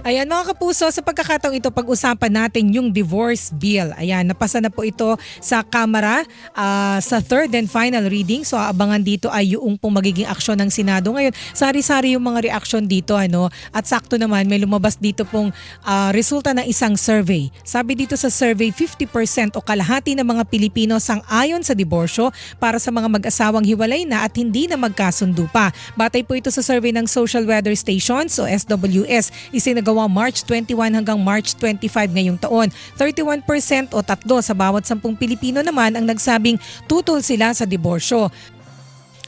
Ayan mga kapuso, sa pagkakataong ito pag-usapan natin yung divorce bill. Ayan, napasa na po ito sa Kamara sa third and final reading. So abangan dito ay yung pong magiging aksyon ng Senado. Ngayon, sari-sari yung mga reaksyon dito. At sakto naman may lumabas dito pong resulta ng isang survey. Sabi dito sa survey, 50% o kalahati ng mga Pilipino sang-ayon sa diborsyo para sa mga mag-asawang hiwalay na at hindi na magkasundo pa. Batay po ito sa survey ng Social Weather Stations o SWS. Isinagawa March 21 hanggang March 25 ngayong taon. 31% o tatlo sa bawat 10 Pilipino naman ang nagsabing tutol sila sa diborsyo,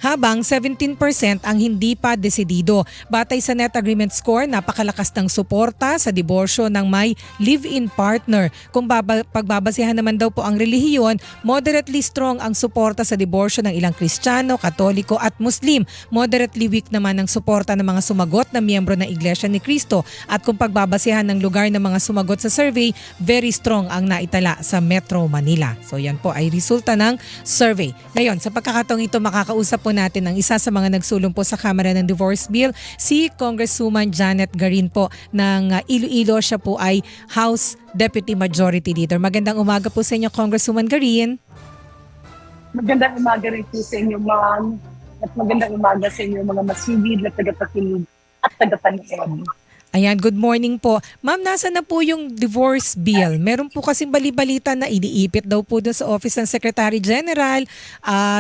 habang 17% ang hindi pa desidido. Batay sa net agreement score, napakalakas ng suporta sa diborsyo ng may live-in partner. Kung pagbabasehan naman daw po ang relihiyon, moderately strong ang suporta sa diborsyo ng ilang Kristiyano, Katoliko at Muslim. Moderately weak naman ang suporta ng mga sumagot na miyembro ng Iglesia ni Cristo. At kung pagbabasehan ng lugar ng mga sumagot sa survey, very strong ang naitala sa Metro Manila. So yan po ay resulta ng survey. Ngayon, sa pagkakataong ito makakausap po natin ang isa sa mga nagsulong po sa Kamara ng Divorce Bill, si Congresswoman Janet Garin po ng Iloilo. Siya po ay House Deputy Majority Leader. Magandang umaga po sa inyo, Congresswoman Garin. Magandang umaga rin po sa inyo, ma'am. At magandang umaga sa inyo, mga masigid na tagapakinig at tagapanood. Ayan, good morning po. Ma'am, nasa na po yung divorce bill? Meron po kasing bali-balita na iniipit daw po doon sa Office ng Secretary General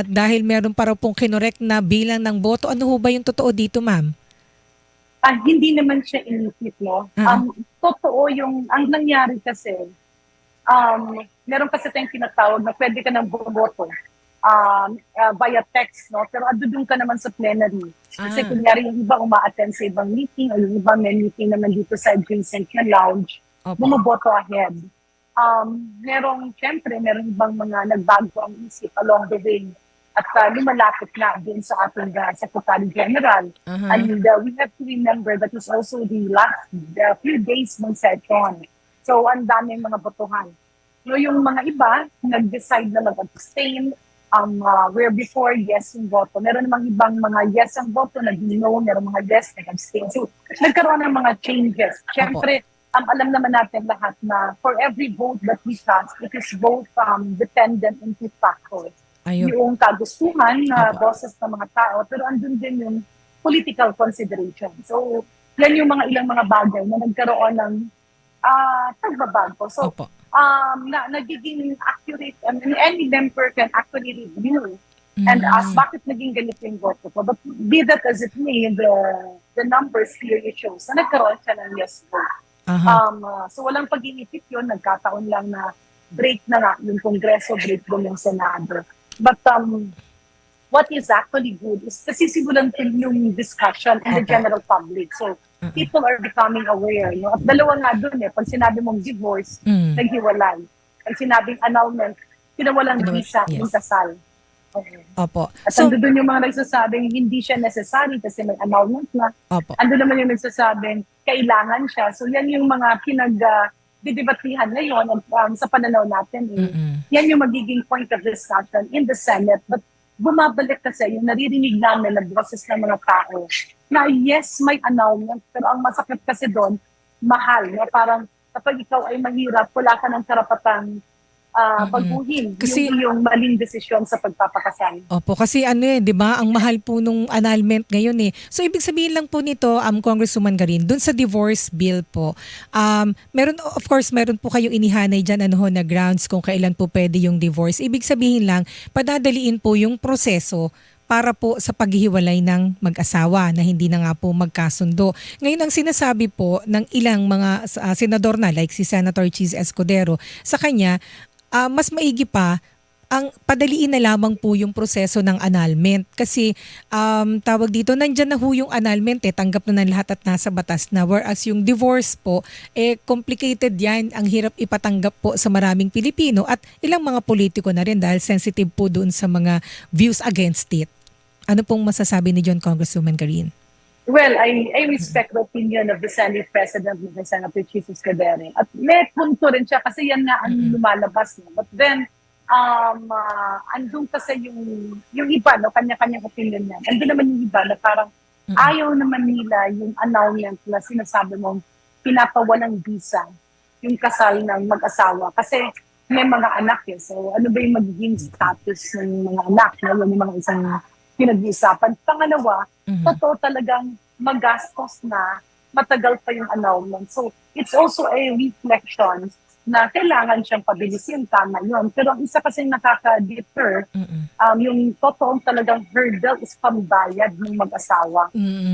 dahil meron para pong kinorek na bilang ng boto. Ano ho ba yung totoo dito, ma'am? Hindi naman siya inipit, no? Totoo ang nangyari kasi, meron kasi tayong tinatawag na pwede ka ng bumoto via text, no? Pero doon ka naman sa plenary. Kasi kunyari yung iba uma-attend sa ibang meeting o yung iba may meeting naman dito sa adjacent na lounge, bumoboto ahead. Siyempre, meron ibang mga nagbago ang isip along the way at lumalapit na din sa ating Secretary General. And we have to remember that it's also the last few days ng session. So, ang daming mga botohan. Yung mga iba, nag-decide na mag-abstain, where before yes yung boto. Meron namang ibang mga yes ang boto, nag-no, meron mga yes, nag-abstain. So, nagkaroon ng mga changes. Siyempre, alam naman natin lahat na for every vote that we cast, it is both dependent on two factors. Yung kagustuhan na boses ng mga tao, pero andun din yung political consideration. So, yan yung mga ilang mga bagay na nagkaroon ng pagbabago. So, nagiging accurate, any member can actually review and ask bakit naging ganito yung voto ko. But be that as it may, the numbers clearly shows na nagkaroon siya ng yes vote. So walang pag-inipit yun, nagkataon lang na break na nga yung Kongreso, break din yung Senado. But what is actually good is kasi simulan yung discussion in the general public. So people are becoming aware. No? At dalawa nga dun pag sinabi mong divorce, naghiwalay. Pag sinabing annulment, pinawalang visa, yung kasal. Opo. At ando dun yung mga nagsasabing hindi siya necessary kasi may annulment na. Ando naman yung nagsasabing kailangan siya. So yan yung mga didebatihan ngayon sa pananaw natin. Yan yung magiging point of discussion in the Senate. But bumabalik kasi yung naririnig namin na boses ng mga tao na yes, may annulment, pero ang masakit kasi doon, mahal. No? Parang kapag ikaw ay mahirap, wala ka ng karapatang baguhin kasi yung maling desisyon sa pagpapakasal. Opo, kasi di ba, ang mahal po nung annulment ngayon So ibig sabihin lang po nito, Congresswoman Garin, dun sa divorce bill po, meron po kayong inihanay dyan na grounds kung kailan po pwede yung divorce. Ibig sabihin lang, padadaliin po yung proseso para po sa paghihiwalay ng mag-asawa na hindi na nga po magkasundo. Ngayon ang sinasabi po ng ilang mga senador na like si Senator Chis Escudero, sa kanya, mas maigi pa ang padaliin na lamang po yung proseso ng annulment. Kasi tawag dito, nandyan na ho yung annulment tanggap na ng lahat at nasa batas na. Whereas yung divorce po, complicated yan. Ang hirap ipatanggap po sa maraming Pilipino at ilang mga politiko na rin dahil sensitive po doon sa mga views against it. Ano pong masasabi ni John Congresswoman Garin? Well, I respect the opinion of the Senate President, Senator Chis Escudero. At may punto rin siya kasi yan nga ang lumalabas. But then, andun kasi yung iba, no, kanya-kanyang opinion yan. Andun naman yung iba na parang ayaw naman nila yung annulment na sinasabi mong pinapawalang visa yung kasal ng mag-asawa kasi may mga anak eh. So ano ba yung magiging status ng mga anak? No? Yung mga isang pinag-iisapan. Pangalawa, totoo talagang magastos na matagal pa yung annulment. So it's also a reflection na kailangan siyang pabilisin, tama yun. Pero ang isa kasing nakaka-deter, yung totoong talagang hurdle is pambayad ng mag-asawa.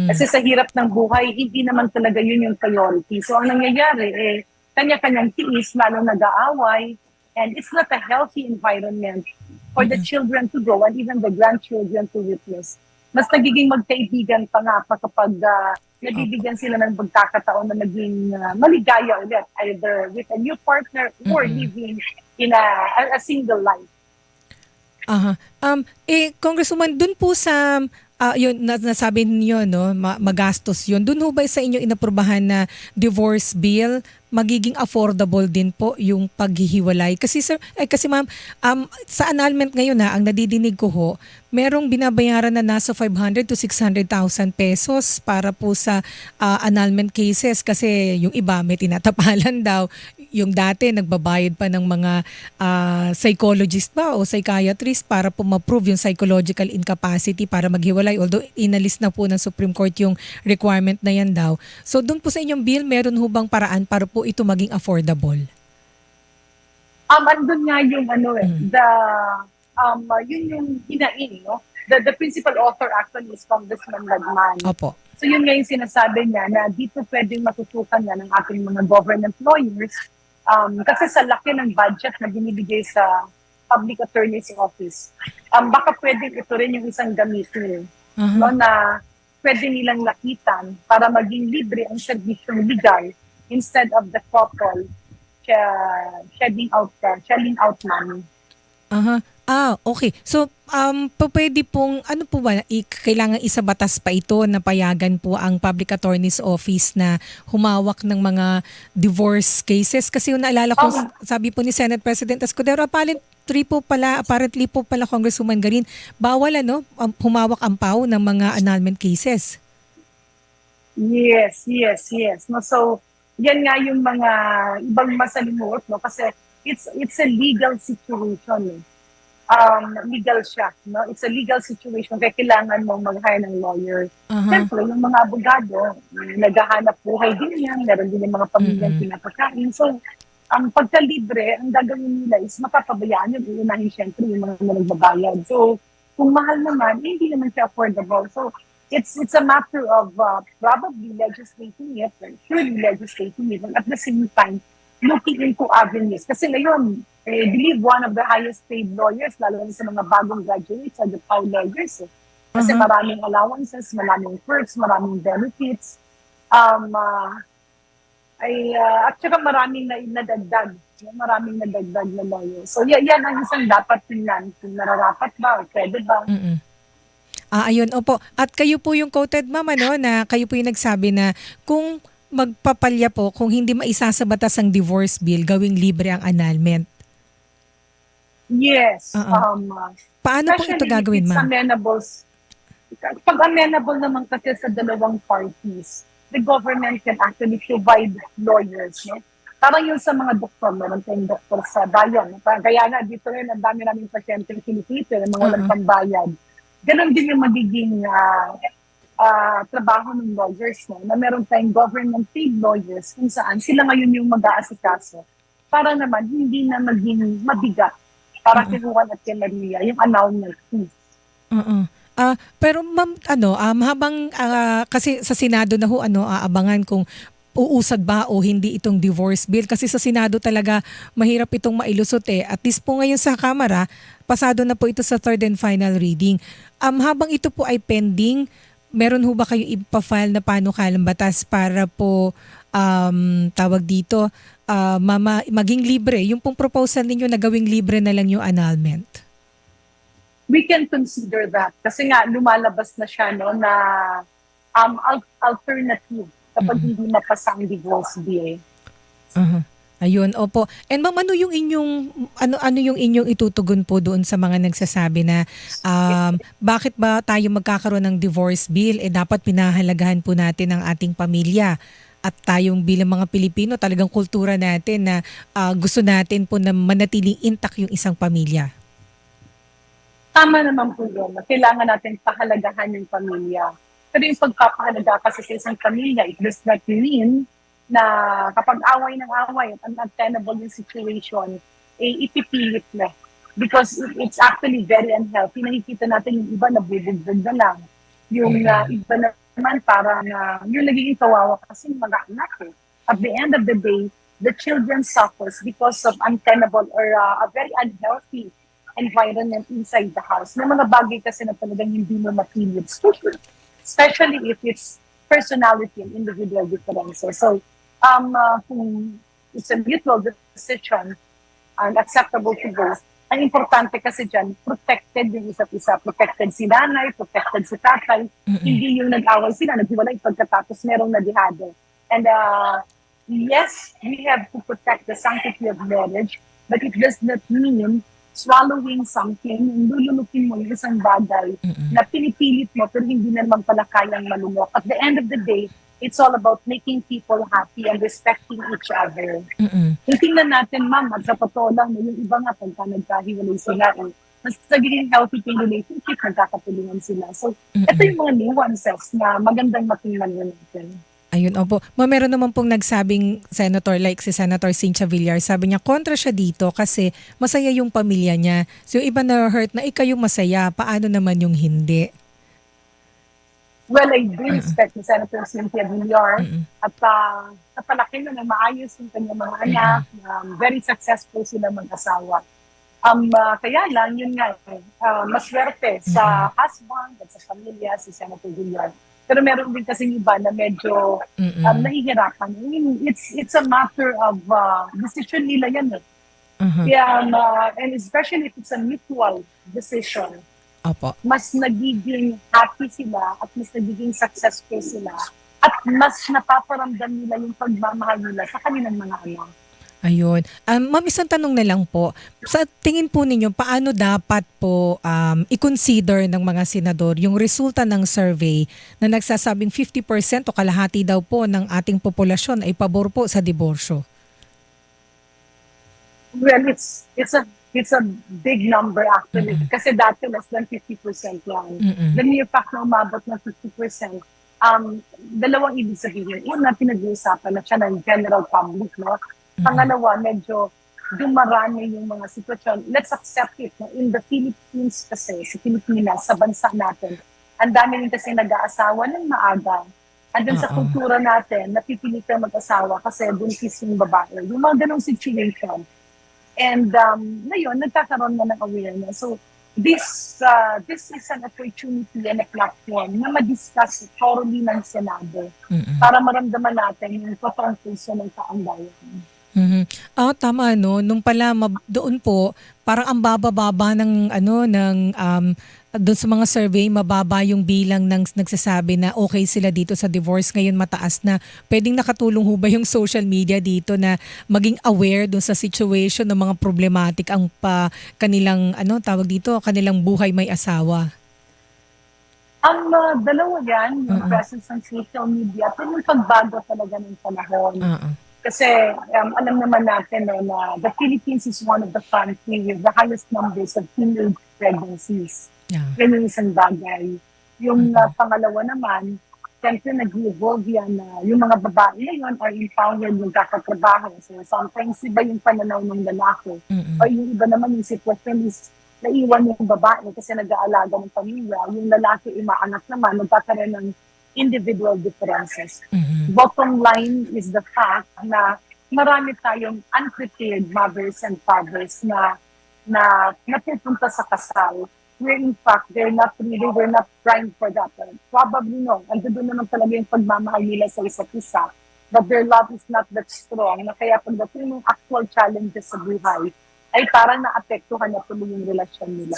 Kasi sa hirap ng buhay, hindi naman talaga yun yung priority. So ang nangyayari, kanya-kanyang tiis, lalo nag-aaway, and it's not a healthy environment for the children to grow and even the grandchildren to witness. Mas nagiging magkaibigan pa nga pa kapag nabibigyan sila ng pagkakataon na naging maligaya ulit, either with a new partner or living in a single life. Congresswoman, dun po sa yun nasabi niyo, no, magastos yun. Dun ho ba sa inyo inaprubahan na divorce bill, magiging affordable din po yung paghihiwalay? Kasi sir, kasi ma'am, sa annulment ngayon ang nadidinig ko ho, merong binabayaran na nasa 500 to 600,000 pesos para po sa annulment cases kasi yung iba may tinatapalan daw. Yung dati nagbabayad pa ng mga psychologist ba o psychiatrist para po ma-prove yung psychological incapacity para maghiwalay. Although inalis na po ng Supreme Court yung requirement na yan daw. So doon po sa inyong bill, meron ho bang paraan para po ito maging affordable? Andun nga yung yun yung hinain, no? The principal author actually is Congressman Lagman. Opo. So yun nga yung sinasabi niya na dito pwedeng matutukan niya ng ating mga government lawyers kasi sa laki ng budget na binibigay sa Public Attorney's Office, baka pwedeng ito rin yung isang gamitin no, na pwede nilang lakitan para maging libre ang serbisyong legal instead of the couple shelling out money. Okay. So, pwede pong, ano po ba, kailangan isabatas pa ito na payagan po ang Public Attorney's Office na humawak ng mga divorce cases? Kasi yung naalala ko, sabi po ni Senate President Escudero, apparently po pala Congresswoman Garin, bawal humawak ang PAW ng mga annulment cases. Yes. No, so, yan nga yung mga ibang masalimuot, no? Kasi it's a legal situation. Legal siya, no? It's a legal situation kaya kailangan mong mag-hire ng lawyer. Siyempre, yung mga abogado, naghahanap buhay din yan, meron din yung mga pamilyang pinapakain. So, ang pagka-libre, ang gagawin nila is mapapabayaan yun, uunahin siyempre yung mga nagbabayad. So, kung mahal naman, hindi naman siya affordable. So, it's a matter of probably legislating it, surely legislating it, and at the same time, looking into avenues. Kasi ngayon, I believe one of the highest paid lawyers, lalo na sa mga bagong graduates, are the PAW lawyers. Kasi maraming allowances, maraming perks, maraming benefits. At saka maraming nadagdag. Maraming nadagdag na lawyers. So yan ang isang dapat tingnan. Kung nararapat ba o pwede ba. Ayun, opo. At kayo po yung quoted ma'am, na kayo po yung nagsabi na kung magpapalya po, kung hindi maisasabatas ang divorce bill, gawing libre ang annulment. Yes. Paano po ito gagawin, ma'am? Pag amenable naman kasi sa dalawang parties, the government can actually provide lawyers. No? Parang yun sa mga doktor, meron tayong doktor sa bayan. Kaya nga dito rin, ang dami naming pasyenteng Pilipino, yung mga walang pambayad. Ganon din yung magiging trabaho ng lawyers, no? Na meron tayong government paid lawyers kung saan sila ngayon yung mag-aasikaso para naman hindi na maging mabigat para kay Juan at kay Maria yung annulment fees. Pero ma'am, habang kasi sa Senado na ho, aabangan kung uusad ba o hindi itong divorce bill. Kasi sa Senado talaga mahirap itong mailusot At least po ngayon sa Kamara, pasado na po ito sa third and final reading. Habang ito po ay pending, meron ho ba kayo ipa-file na panukalang batas para po tawag dito, maging libre? Yung pong proposal ninyo na gawing libre na lang yung annulment. We can consider that. Kasi nga, lumalabas na siya na alternative kapag hindi mapasa ang divorce bill. Ayun, opo. And ma'am, ano yung inyong itutugon po doon sa mga nagsasabi na bakit ba tayo magkakaroon ng divorce bill? Dapat pinahalagahan po natin ang ating pamilya at tayong bilang mga Pilipino, talagang kultura natin na gusto natin po na manatiling intact yung isang pamilya. Tama naman po yun, na kailangan natin pahalagahan yung pamilya. Pero yung pagpapahalaga kasi sa isang pamilya, it does not mean na kapag away ng away at untenable yung situation, ipipilit na. Because it's actually very unhealthy. Nakikita natin yung iba na bubugbog na lang. Yung iba naman parang yung nagiging kawawa kasi yung mga anak eh. At the end of the day, the children suffers because of untenable or a very unhealthy environment inside the house. May mga bagay kasi na talagang hindi mo mapilit. Especially if it's personality and individual differences. So, kung it's a mutual decision and acceptable to both, ang importante kasi dyan, protected yung isa't isa. Protected si nanay, protected si tatay. Hindi yung nag-away sila, naghiwalay pagkatapos merong nadihado. And yes, we have to protect the sanctity of marriage, but it does not mean swallowing something, lulunukin mo yung isang bagay na pinipilit mo pero hindi na naman pala kayang malunok. At the end of the day, it's all about making people happy and respecting each other. Tingnan natin, ma'am, at sa totoo lang, yung iba nga pagka nagkahiwalay sila, mas nagiging healthy yung relationship, nagkakatulungan sila. So, ito yung mga nuances na magandang matingnan natin. Ayun, opo. Meron naman pong nagsabing senator like si Senator Cynthia Villar. Sabi niya, kontra siya dito kasi masaya yung pamilya niya. So yung iba na-hurt na ikaw yung masaya. Paano naman yung hindi? Well, I do respect ni Senator Cynthia Villar at napalaki na maayos yung kanyang mga anak. Very successful sila mag-asawa. Kaya lang, yun nga, maswerte sa husband at sa pamilya si Senator Villar. Pero meron din kasi iba na medyo nahihirapan. I mean, it's a matter of decision nila yan eh. Kaya, and especially if it's a mutual decision, Opo. mas nagiging happy sila at mas nagiging successful sila at mas napaparamdam nila yung pagmamahal nila sa kanilang mga anak. Ayun. Ma'am, isang tanong na lang po. Sa tingin po ninyo, paano dapat po i-consider ng mga senador yung resulta ng survey na nagsasabing 50% o kalahati daw po ng ating populasyon ay pabor po sa diborsyo? Well, it's a big number actually. Kasi dati less than 50% lang. The mere fact na umabot ng 50%, dalawang ibig sabihin. Una, pinag-uusapan na siya ng general public, no? Pangalawa, medyo dumarami yung mga sitwasyon. Let's accept it. No? In the Philippines kasi, sa Pilipinas, sa bansa natin, ang dami rin kasi nag-aasawa ng maaga. And then sa kultura natin, napipilit ka mag-asawa kasi buntis yung babae. Yung mga ganong situation. And ngayon, nagkakaroon na ng awareness. So, this is an opportunity and a platform na ma-discuss thoroughly ng Senado para maramdaman natin yung totoong puso ng taong bayan. Tama no. Nung pala doon po, parang ang bababa ng doon sa mga survey, mababa yung bilang ng nagsasabi na okay sila dito sa divorce. Ngayon mataas na. Pwedeng nakatulong ho ba yung social media dito na maging aware doon sa situation ng mga problematic ang kanilang kanilang buhay may asawa? Ang dalawa yan, yung presence ng social media, pero yung pagbago talaga ng panahon. Kasi alam naman natin na the Philippines is one of the countries with the highest numbers of teenage pregnancies. Yan yung isang bagay. Yung pangalawa naman, siyempre nag-evolve yan na yung mga babae ngayon are empowered yung kakatrabaho. So sometimes iba yung pananaw ng lalaki. O yung iba naman yung sitwasyon is naiwan yung babae kasi nag-aalaga ng pamilya. Yung lalaki imaanak naman, nagkakaroon ng individual differences. Bottom line is the fact na marami tayong unprepared mothers and fathers na napupunta sa kasal where in fact they were not primed for that. Probably no. Andun naman talaga yung pagmamahal nila sa isa't isa. But their love is not that strong na kaya pagdating ng actual challenges sa buhay ay parang naapektuhan na tuloy yung relasyon nila.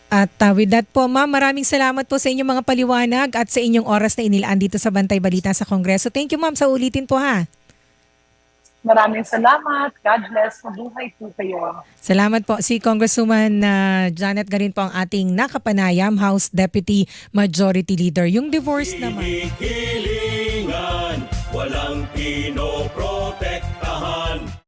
At with that po, ma'am, maraming salamat po sa inyong mga paliwanag at sa inyong oras na inilaan dito sa Bantay Balita sa Kongreso. Thank you, ma'am, sa ulitin po ha. Maraming salamat. God bless. Mabuhay po kayo. Salamat po. Si Congresswoman Janet Garin po ang ating nakapanayam, House Deputy Majority Leader. Yung divorce naman. walang pinoproblema.